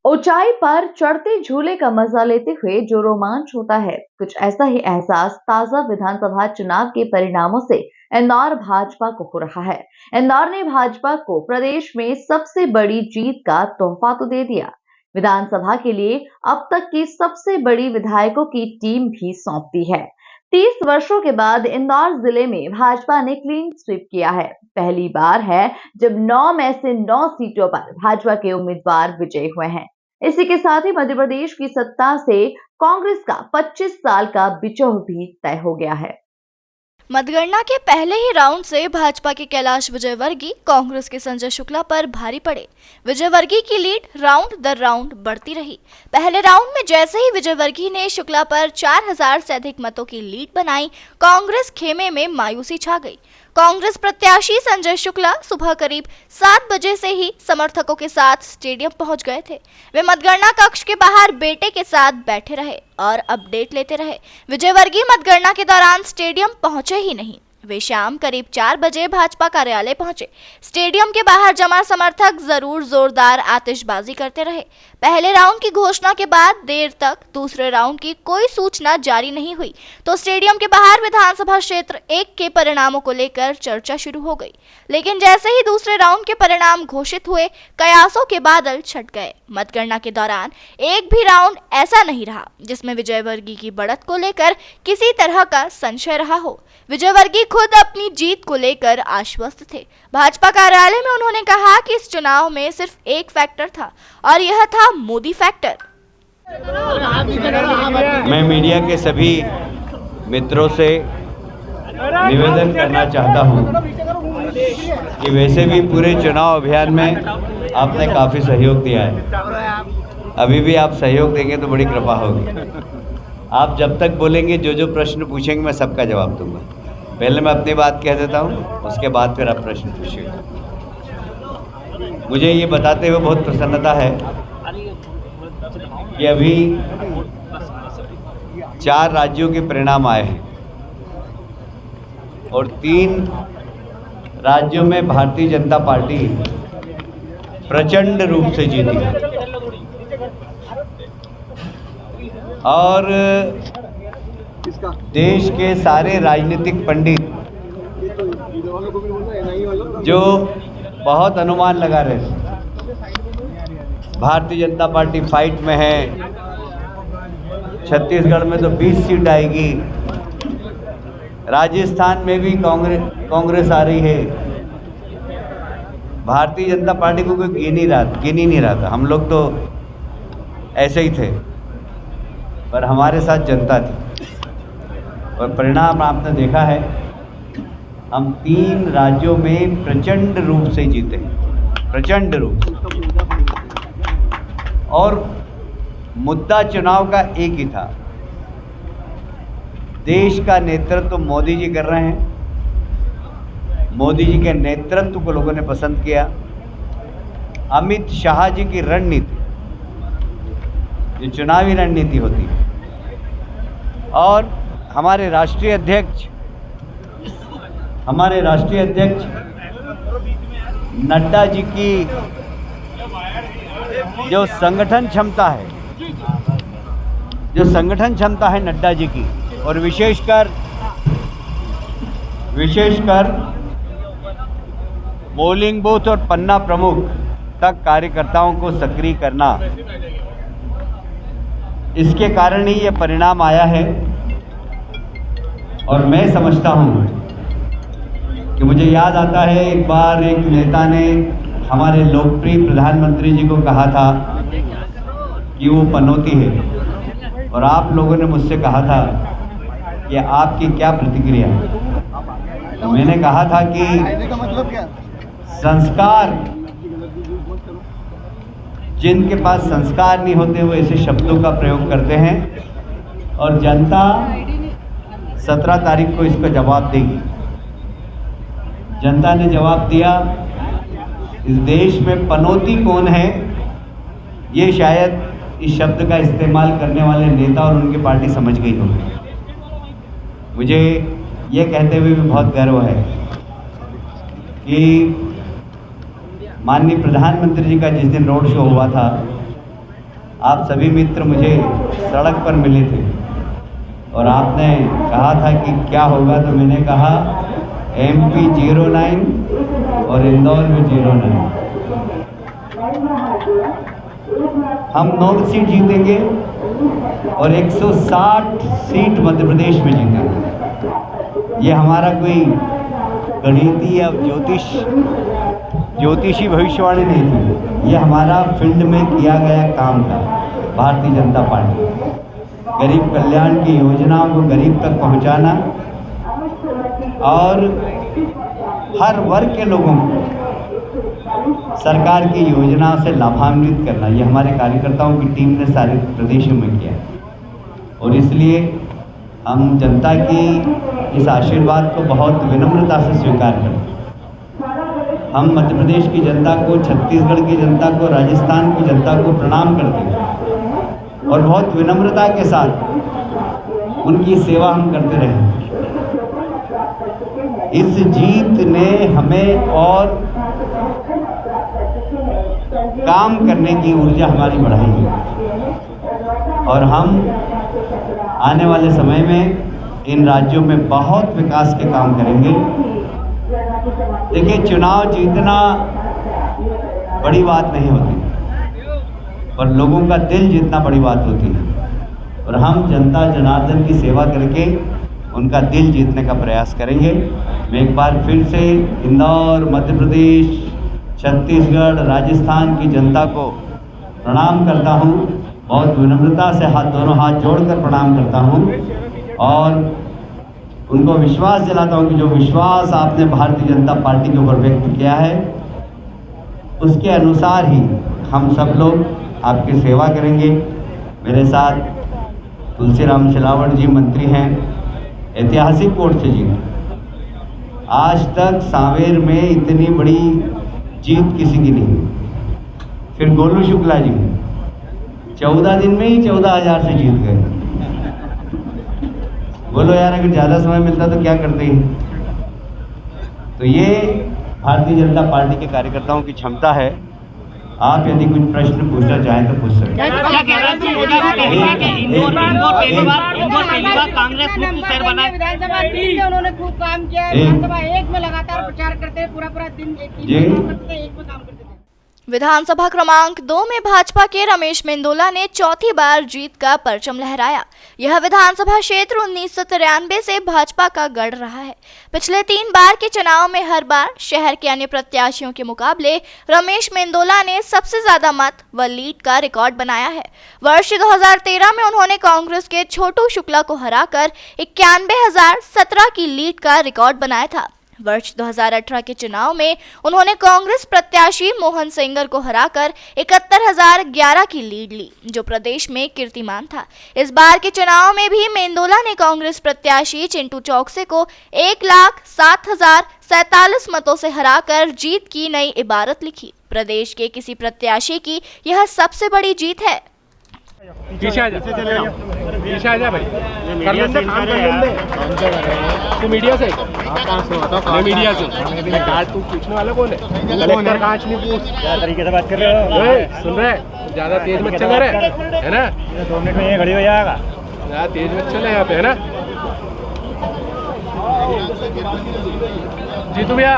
ऊंचाई पर चढ़ते झूले का मजा लेते हुए जो रोमांच होता है, कुछ ऐसा ही एहसास ताजा विधानसभा चुनाव के परिणामों से इंदौर भाजपा को हो रहा है। इंदौर ने भाजपा को प्रदेश में सबसे बड़ी जीत का तोहफा तो दे दिया, विधानसभा के लिए अब तक की सबसे बड़ी विधायकों की टीम भी सौंप दी है। 30 वर्षों के बाद इंदौर जिले में भाजपा ने क्लीन स्वीप किया है। पहली बार है जब 9 में से 9 सीटों पर भाजपा के उम्मीदवार विजयी हुए हैं। इसी के साथ ही मध्य प्रदेश की सत्ता से कांग्रेस का 25 साल का बिछोह भी तय हो गया है। मतगणना के पहले ही राउंड से भाजपा के कैलाश विजयवर्गीय कांग्रेस के संजय शुक्ला पर भारी पड़े। विजयवर्गीय की लीड राउंड दर राउंड बढ़ती रही। पहले राउंड में जैसे ही विजयवर्गीय ने शुक्ला पर 4000 से अधिक मतों की लीड बनाई, कांग्रेस खेमे में मायूसी छा गई। कांग्रेस प्रत्याशी संजय शुक्ला सुबह करीब 7 बजे से ही समर्थकों के साथ स्टेडियम पहुंच गए थे। वे मतगणना कक्ष के बाहर बेटे के साथ बैठे रहे और अपडेट लेते रहे। विजयवर्गीय मतगणना के दौरान स्टेडियम पहुंचे ही नहीं। वे शाम करीब 4 बजे भाजपा कार्यालय पहुंचे। स्टेडियम के बाहर जमा समर्थक जरूर जोरदार आतिशबाजी करते रहे। पहले राउंड की घोषणा के बाद देर तक दूसरे राउंड की कोई सूचना जारी नहीं हुई, तो स्टेडियम के बाहर विधानसभा क्षेत्र 1 के परिणामों को लेकर चर्चा शुरू हो गई। लेकिन जैसे ही दूसरे राउंड के परिणाम घोषित हुए, कयासों के बादल छट गए। मतगणना के दौरान एक भी राउंड ऐसा नहीं रहा जिसमें विजयवर्गीय की बढ़त को लेकर किसी तरह का संशय रहा हो। विजयवर्गीय खुद अपनी जीत को लेकर आश्वस्त थे। भाजपा कार्यालय में उन्होंने कहा कि इस चुनाव में सिर्फ एक फैक्टर था और यह था मोदी फैक्टर। मैं मीडिया के सभी मित्रों से निवेदन करना चाहता हूं कि वैसे भी पूरे चुनाव अभियान में आपने काफ़ी सहयोग दिया है। अभी भी आप सहयोग देंगे तो बड़ी कृपा होगी। आप जब तक बोलेंगे, जो जो प्रश्न पूछेंगे मैं सबका जवाब दूंगा। पहले मैं अपनी बात कह देता हूं, उसके बाद फिर आप प्रश्न पूछिएगा। मुझे ये बताते हुए बहुत प्रसन्नता है कि अभी 4 राज्यों के परिणाम आए हैं और 3 राज्यों में भारतीय जनता पार्टी प्रचंड रूप से जीती है। और देश के सारे राजनीतिक पंडित जो बहुत अनुमान लगा रहे थे, भारतीय जनता पार्टी फाइट में है, छत्तीसगढ़ में तो 20 सीट आएगी, राजस्थान में भी कांग्रेस आ रही है। भारतीय जनता पार्टी को कोई गिन ही नहीं रहा था। हम लोग तो ऐसे ही थे, पर हमारे साथ जनता थी और परिणाम आपने देखा है। हम 3 राज्यों में प्रचंड रूप से जीते, प्रचंड रूप से। और मुद्दा चुनाव का एक ही था, देश का नेतृत्व मोदी जी कर रहे हैं। मोदी जी के नेतृत्व को लोगों ने पसंद किया। अमित शाह जी की रणनीति, जो चुनावी रणनीति होती है, और हमारे राष्ट्रीय अध्यक्ष नड्डा जी की जो संगठन क्षमता है नड्डा जी की, और विशेषकर पोलिंग बूथ और पन्ना प्रमुख तक कार्यकर्ताओं को सक्रिय करना, इसके कारण ही ये परिणाम आया है। और मैं समझता हूँ कि मुझे याद आता है, एक बार एक नेता ने हमारे लोकप्रिय प्रधानमंत्री जी को कहा था कि वो पनौती है, और आप लोगों ने मुझसे कहा था कि आपकी क्या प्रतिक्रिया है। तो मैंने कहा था कि संस्कार, जिनके पास संस्कार नहीं होते वो ऐसे शब्दों का प्रयोग करते हैं, और जनता 17 तारीख को इसका जवाब देगी। जनता ने जवाब दिया। इस देश में पनौती कौन है, ये शायद इस शब्द का इस्तेमाल करने वाले नेता और उनकी पार्टी समझ गई होगी। मुझे ये कहते हुए भी बहुत गर्व है कि माननीय प्रधानमंत्री जी का जिस दिन रोड शो हुआ था, आप सभी मित्र मुझे सड़क पर मिले थे और आपने कहा था कि क्या होगा, तो मैंने कहा MP 09 और इंदौर में 09। हम 9 सीट जीतेंगे और 160 सीट मध्य प्रदेश में जीतेंगे। ये हमारा कोई गणितीय या ज्योतिषी भविष्यवाणी नहीं थी, ये हमारा फील्ड में किया गया काम था। भारतीय जनता पार्टी गरीब कल्याण की योजनाओं को गरीब तक पहुंचाना और हर वर्ग के लोगों को सरकार की योजनाओं से लाभान्वित करना, ये हमारे कार्यकर्ताओं की टीम ने सारे प्रदेशों में किया। और इसलिए हम जनता की इस आशीर्वाद को बहुत विनम्रता से स्वीकार करते हैं। हम मध्य प्रदेश की जनता को, छत्तीसगढ़ की जनता को, राजस्थान की जनता को प्रणाम करते हैं और बहुत विनम्रता के साथ उनकी सेवा हम करते रहे। इस जीत ने हमें और काम करने की ऊर्जा हमारी बढ़ाई है और हम आने वाले समय में इन राज्यों में बहुत विकास के काम करेंगे। देखिए, चुनाव जीतना बड़ी बात नहीं होती, पर लोगों का दिल जीतना बड़ी बात होती है और हम जनता जनार्दन की सेवा करके उनका दिल जीतने का प्रयास करेंगे। मैं एक बार फिर से इंदौर, मध्य प्रदेश, छत्तीसगढ़, राजस्थान की जनता को प्रणाम करता हूँ। बहुत विनम्रता से दोनों हाथ जोड़कर प्रणाम करता हूँ और उनको विश्वास दिलाता हूँ कि जो विश्वास आपने भारतीय जनता पार्टी के ऊपर व्यक्त किया है, उसके अनुसार ही हम सब लोग आपकी सेवा करेंगे। मेरे साथ तुलसीराम सिलावट जी मंत्री हैं, ऐतिहासिक वोट से जीते। आज तक सांवेर में इतनी बड़ी जीत किसी की नहीं। फिर गोलू शुक्ला जी 14 दिन में ही 14,000 से जीत गए। बोलो यार, अगर ज़्यादा समय मिलता तो क्या करते हैं। तो ये भारतीय जनता पार्टी के कार्यकर्ताओं की क्षमता है। आप यदि कुछ प्रश्न पूछना चाहें तो पूछ सकते हैं। उन्होंने खूब काम किया है, विधानसभा 1 में लगातार प्रचार करते हैं, पूरा दिन एक में काम करते थे। विधानसभा क्रमांक 2 में भाजपा के रमेश मेंदोला ने चौथी बार जीत का परचम लहराया। यह विधानसभा क्षेत्र 1993 से भाजपा का गढ़ रहा है। पिछले 3 बार के चुनाव में हर बार शहर के अन्य प्रत्याशियों के मुकाबले रमेश मेंदोला ने सबसे ज्यादा मत व लीड का रिकॉर्ड बनाया है। वर्ष 2013 में उन्होंने कांग्रेस के छोटू शुक्ला को हराकर 91,017 की लीड का रिकॉर्ड बनाया था। वर्ष 2018 के चुनाव में उन्होंने कांग्रेस प्रत्याशी मोहन सेंगर को हराकर 71,011 की लीड ली, जो प्रदेश में कीर्तिमान था। इस बार के चुनाव में भी मेंदोला ने कांग्रेस प्रत्याशी चिंटू चौकसे को 1,07,047 मतों से हराकर जीत की नई इबारत लिखी। प्रदेश के किसी प्रत्याशी की यह सबसे बड़ी जीत है। पीछे आ जा भाई, कर लेंगे काम, कर लेंगे। तू मीडिया से? मैं मीडिया से। आज तू पूछने वाला कौन है? कलेक्टर कांच नहीं पूछ, क्या तरीके से बात कर रहे हो? सुन रहे? ज्यादा तेज मत चला रहे, है ना? 2 मिनट में ये खड़ी हो जाएगा। ज्यादा तेज मत चले यहाँ पे, है ना? जीतू भैया।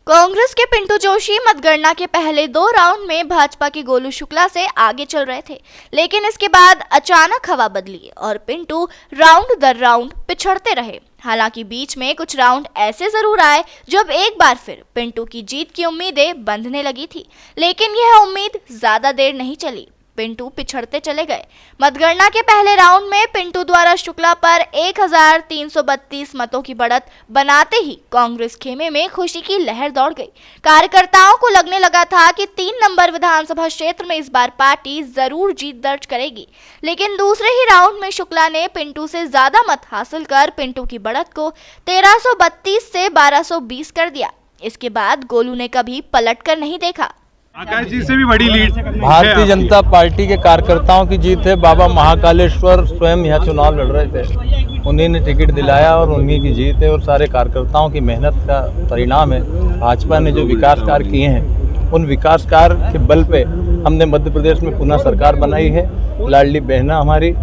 कांग्रेस के पिंटू जोशी मतगणना के पहले 2 राउंड में भाजपा के गोलू शुक्ला से आगे चल रहे थे, लेकिन इसके बाद अचानक हवा बदली और पिंटू राउंड दर राउंड पिछड़ते रहे। हालांकि बीच में कुछ राउंड ऐसे जरूर आए जब एक बार फिर पिंटू की जीत की उम्मीदें बंधने लगी थी, लेकिन यह उम्मीद ज्यादा देर नहीं चली। पिंटू पिछड़ते चले गए। मतगणना के पहले राउंड में पिंटू द्वारा शुक्ला पर 1,332 मतों की बढ़त बनाते ही कांग्रेस खेमे में खुशी की लहर दौड़ गई। कार्यकर्ताओं को लगने लगा था कि 3 नंबर विधानसभा क्षेत्र में इस बार पार्टी जरूर जीत दर्ज करेगी, लेकिन दूसरे ही राउंड में शुक्ला ने पिंटू से ज्यादा मत हासिल कर पिंटू की बढ़त को 1332 से 1220 कर दिया। इसके बाद गोलू ने कभी पलट कर नहीं देखा। आकाश जी से भी बड़ी लीड भारतीय जनता पार्टी के कार्यकर्ताओं की जीत है। बाबा महाकालेश्वर स्वयं यहाँ चुनाव लड़ रहे थे, उन्हीं ने टिकट दिलाया और उन्हीं की जीत है और सारे कार्यकर्ताओं की मेहनत का परिणाम है। भाजपा ने जो विकास कार्य किए हैं, उन विकास कार्य के बल पे हमने मध्य प्रदेश में पुनः सरकार बनाई है। लाडली बहना हमारी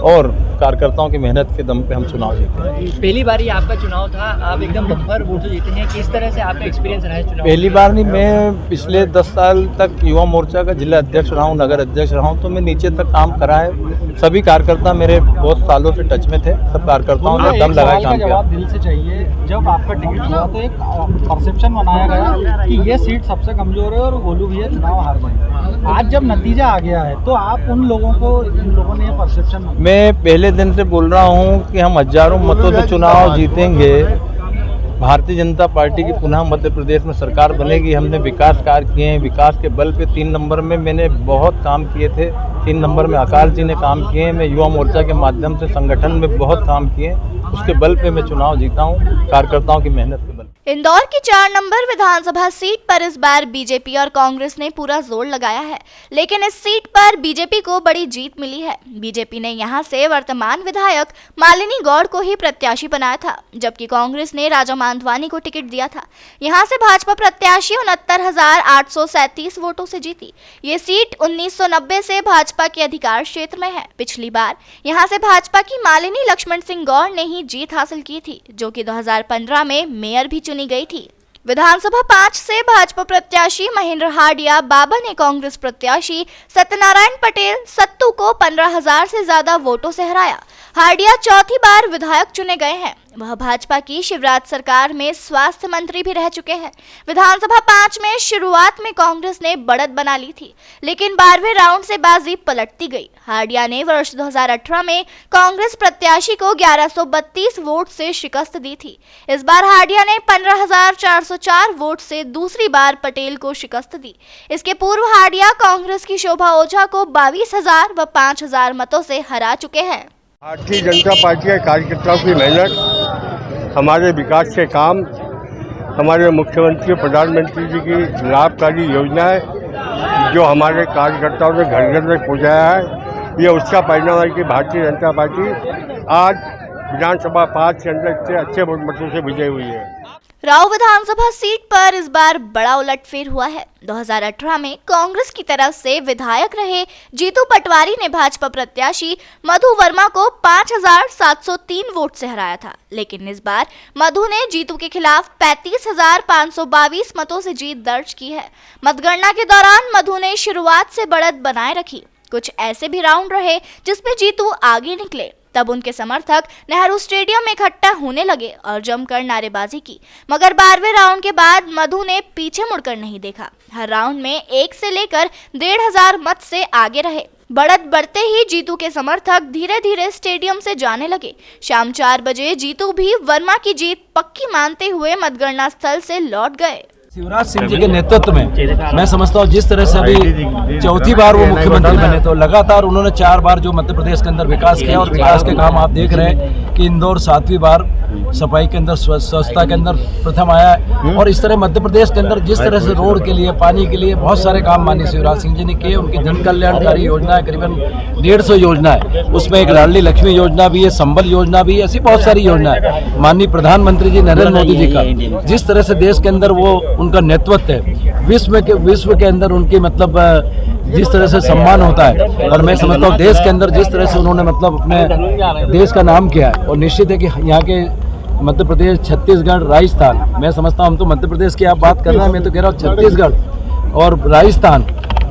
और कार्यकर्ताओं की मेहनत के दम पे हम चुनाव जीते हैं। पहली बार ही आपका चुनाव था, आप एकदम बम्पर वोट से जीते हैं। किस तरह से आपका एक्सपीरियंस रहा है चुनाव? पहली बार नहीं, मैं पिछले 10 साल तक युवा मोर्चा का जिला अध्यक्ष रहा हूँ, नगर अध्यक्ष रहा हूँ, तो मैं नीचे तक काम करा है। सभी कार्यकर्ता मेरे बहुत सालों से टच में थे, सब कार्यकर्ताओं ने दम लगाए काम किया। दिल से चाहिए, जब आपका टिकट हुआ तो एक परसेप्शन बनाया गया कि ये सीट सबसे कमजोर है और गोलू भैया चुनाव हार गए। आज जब नतीजा आ गया है तो आप उन लोगों ने ये परसेप्शन, मैं पहले दिन से बोल रहा हूं कि हम हजारों मतों से चुनाव जीतेंगे। भारतीय जनता पार्टी की पुनः मध्य प्रदेश में सरकार बनेगी। हमने विकास कार्य किए हैं, विकास के बल पे 3 नंबर में मैंने बहुत काम किए थे, 3 नंबर में आकाश जी ने काम किए हैं। मैं युवा मोर्चा के माध्यम से संगठन में बहुत काम किए, उसके बल पे मैं चुनाव जीता हूँ, कार्यकर्ताओं की मेहनत के बल। इंदौर की 4 नंबर विधानसभा सीट पर इस बार बीजेपी और कांग्रेस ने पूरा जोर लगाया है, लेकिन इस सीट पर बीजेपी को बड़ी जीत मिली है। बीजेपी ने यहां से वर्तमान विधायक मालिनी गौड़ को ही प्रत्याशी बनाया था, जबकि कांग्रेस ने राजा मांधवानी को टिकट दिया था। यहां से भाजपा प्रत्याशी 69,837 वोटों से जीती। ये सीट 1990 से भाजपा के अधिकार क्षेत्र में है। पिछली बार यहां से भाजपा की मालिनी लक्ष्मण सिंह गौड़ ने ही जीत हासिल की थी, जो कि 2015 में मेयर भी चुनी गई थी। विधानसभा 5 से भाजपा प्रत्याशी महेंद्र हाडिया बाबा ने कांग्रेस प्रत्याशी सत्यनारायण पटेल सत्तू को 15,000 से ज्यादा वोटों से हराया। हाडिया चौथी बार विधायक चुने गए हैं। वह भाजपा की शिवराज सरकार में स्वास्थ्य मंत्री भी रह चुके हैं। विधानसभा 5 में शुरुआत में कांग्रेस ने बढ़त बना ली थी, लेकिन 12वें राउंड से बाजी पलटती गई। हाडिया ने वर्ष 2018 में कांग्रेस प्रत्याशी को 1132 वोट से शिकस्त दी थी। इस बार हाडिया ने 15,404 वोट से दूसरी बार पटेल को शिकस्त दी। इसके पूर्व हाडिया कांग्रेस की शोभा ओझा को 22,000 व 5,000 मतों से हरा चुके हैं। भारतीय जनता पार्टी के कार्यकर्ताओं की मेहनत, हमारे विकास के काम, हमारे मुख्यमंत्री प्रधानमंत्री जी की लाभकारी योजनाएं जो हमारे कार्यकर्ताओं ने घर घर तक पहुँचाया है, ये उसका परिणाम है कि भारतीय जनता पार्टी आज विधानसभा 5 के अंदर इतने अच्छे मतों से विजयी हुई है। राव विधानसभा सीट पर इस बार बड़ा उलटफेर हुआ है। 2018 में कांग्रेस की तरफ से विधायक रहे जीतू पटवारी ने भाजपा प्रत्याशी मधु वर्मा को 5,703 वोट से हराया था, लेकिन इस बार मधु ने जीतू के खिलाफ 35,522 मतों से जीत दर्ज की है। मतगणना के दौरान मधु ने शुरुआत से बढ़त बनाए रखी। कुछ ऐसे भी राउंड रहे जिसमें जीतू आगे निकले, तब उनके समर्थक नेहरू स्टेडियम में इकट्ठा होने लगे और जमकर नारेबाजी की, मगर 12वें राउंड के बाद मधु ने पीछे मुड़कर नहीं देखा। हर राउंड में 1 से लेकर 1,500 मत से आगे रहे। बढ़त बढ़ते ही जीतू के समर्थक धीरे धीरे स्टेडियम से जाने लगे। शाम 4 बजे जीतू भी वर्मा की जीत पक्की मानते हुए मतगणना स्थल से लौट गए। शिवराज सिंह जी के नेतृत्व में मैं समझता हूँ जिस तरह से अभी चौथी बार वो मुख्यमंत्री बने, तो लगातार उन्होंने 4 बार जो मध्य प्रदेश के अंदर विकास किया, और विकास के काम आप देख रहे हैं कि इंदौर 7वीं बार सफाई के अंदर, स्वच्छता के अंदर प्रथम आया है। और इस तरह मध्य प्रदेश के अंदर जिस तरह से रोड के लिए, पानी के लिए बहुत सारे काम माननीय शिवराज सिंह जी ने किए। उनकी जन कल्याणकारी योजना है, करीबन 150 योजना है, उसमें एक लाडली लक्ष्मी योजना भी है, संबल योजना भी है, ऐसी बहुत सारी योजना है। माननीय प्रधानमंत्री जी नरेंद्र मोदी जी का जिस तरह से देश के अंदर वो उनका नेतृत्व है, विश्व के अंदर उनकी मतलब जिस तरह से सम्मान होता है, और मैं समझता हूँ देश के अंदर जिस तरह से उन्होंने मतलब अपने देश का नाम किया है। और निश्चित है कि यहाँ के मध्य प्रदेश, छत्तीसगढ़, राजस्थान, मैं समझता हूँ, हम तो मध्य प्रदेश की आप बात कर रहे हैं, मैं तो कह रहा हूँ छत्तीसगढ़ और राजस्थान,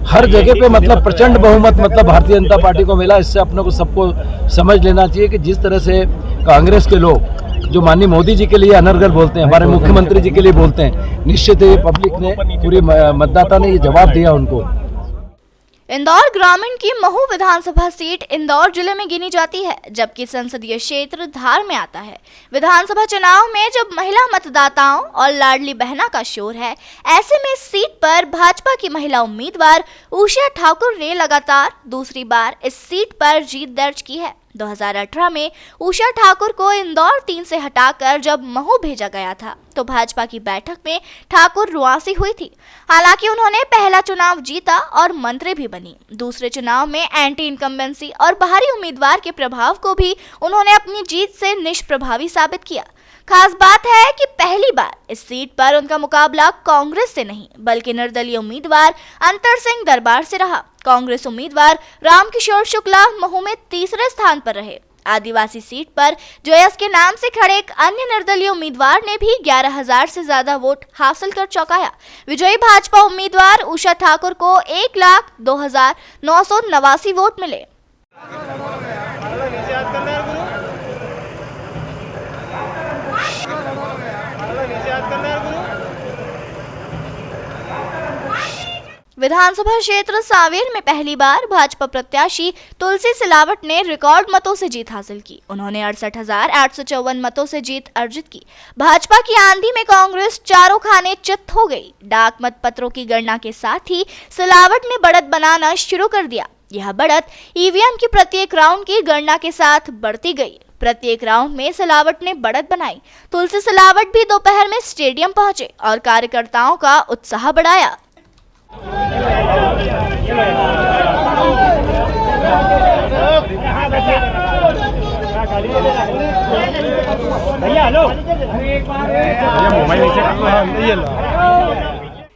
हर जगह पे मतलब प्रचंड बहुमत मतलब भारतीय जनता पार्टी को मिला। इससे अपने को सबको समझ लेना चाहिए कि जिस तरह से कांग्रेस के लोग जो माननीय मोदी जी के लिए अनर्गल बोलते हैं, हमारे मुख्यमंत्री जी के लिए बोलते हैं, निश्चित है पब्लिक ने, पूरी मतदाता ने ये जवाब दिया उनको। इंदौर ग्रामीण की महू विधानसभा सीट इंदौर जिले में गिनी जाती है, जबकि संसदीय क्षेत्र धार में आता है। विधानसभा चुनाव में जब महिला मतदाताओं और लाडली बहना का शोर है, ऐसे में इस सीट पर भाजपा की महिला उम्मीदवार उषा ठाकुर ने लगातार दूसरी बार इस सीट पर जीत दर्ज की है। 2018 में उषा ठाकुर को इंदौर 3 से हटाकर जब महू भेजा गया था तो भाजपा की बैठक में ठाकुर रुआंसी हुई थी। हालांकि उन्होंने पहला चुनाव जीता और मंत्री भी बनी। दूसरे चुनाव में एंटी इनकम्बेंसी और बाहरी उम्मीदवार के प्रभाव को भी उन्होंने अपनी जीत से निष्प्रभावी साबित किया। खास बात है कि पहली बार इस सीट पर उनका मुकाबला कांग्रेस से नहीं बल्कि निर्दलीय उम्मीदवार अंतर सिंह दरबार से रहा। कांग्रेस उम्मीदवार रामकिशोर शुक्ला महू में तीसरे स्थान पर रहे। आदिवासी सीट पर जोयस के नाम से खड़े एक अन्य निर्दलीय उम्मीदवार ने भी 11,000 से ज्यादा वोट हासिल कर चौंकाया। विजयी भाजपा उम्मीदवार उषा ठाकुर को 1,02,989 वोट मिले। विधानसभा क्षेत्र सांवेर में पहली बार भाजपा प्रत्याशी तुलसी सिलावट ने रिकॉर्ड मतों से जीत हासिल की। उन्होंने 68,854 मतों से जीत अर्जित की। भाजपा की आंधी में कांग्रेस चारों खाने चित हो गई। डाक मत पत्रों की गणना के साथ ही सिलावट ने बढ़त बनाना शुरू कर दिया। यह बढ़त ईवीएम की प्रत्येक राउंड की गणना के साथ बढ़ती गई। प्रत्येक राउंड में सिलावट ने बढ़त बनाई। तुलसी सिलावट भी दोपहर में स्टेडियम पहुंचे और कार्यकर्ताओं का उत्साह बढ़ाया।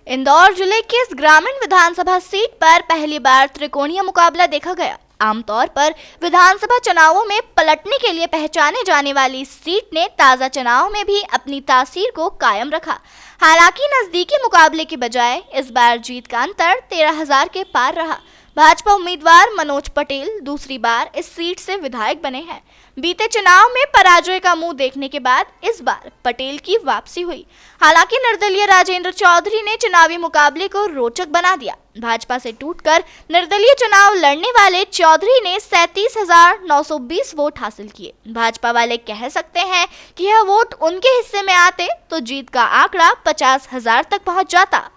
इंदौर जिले की इस ग्रामीण विधानसभा सीट पर पहली बार त्रिकोणीय मुकाबला देखा गया। आमतौर पर विधानसभा चुनावों में पलटने के लिए पहचाने जाने वाली इस सीट ने ताजा चुनाव में भी अपनी तासीर को कायम रखा। हालांकि नजदीकी मुकाबले के बजाय इस बार जीत का अंतर 13,000 के पार रहा। भाजपा उम्मीदवार मनोज पटेल दूसरी बार इस सीट से विधायक बने हैं। बीते चुनाव में पराजय का मुंह देखने के बाद इस बार पटेल की वापसी हुई। हालांकि निर्दलीय राजेंद्र चौधरी ने चुनावी मुकाबले को रोचक बना दिया। भाजपा से टूटकर निर्दलीय चुनाव लड़ने वाले चौधरी ने 37,920 वोट हासिल किए। भाजपा वाले कह सकते हैं कि यह वोट उनके हिस्से में आते तो जीत का आंकड़ा 50,000 तक पहुंच जाता।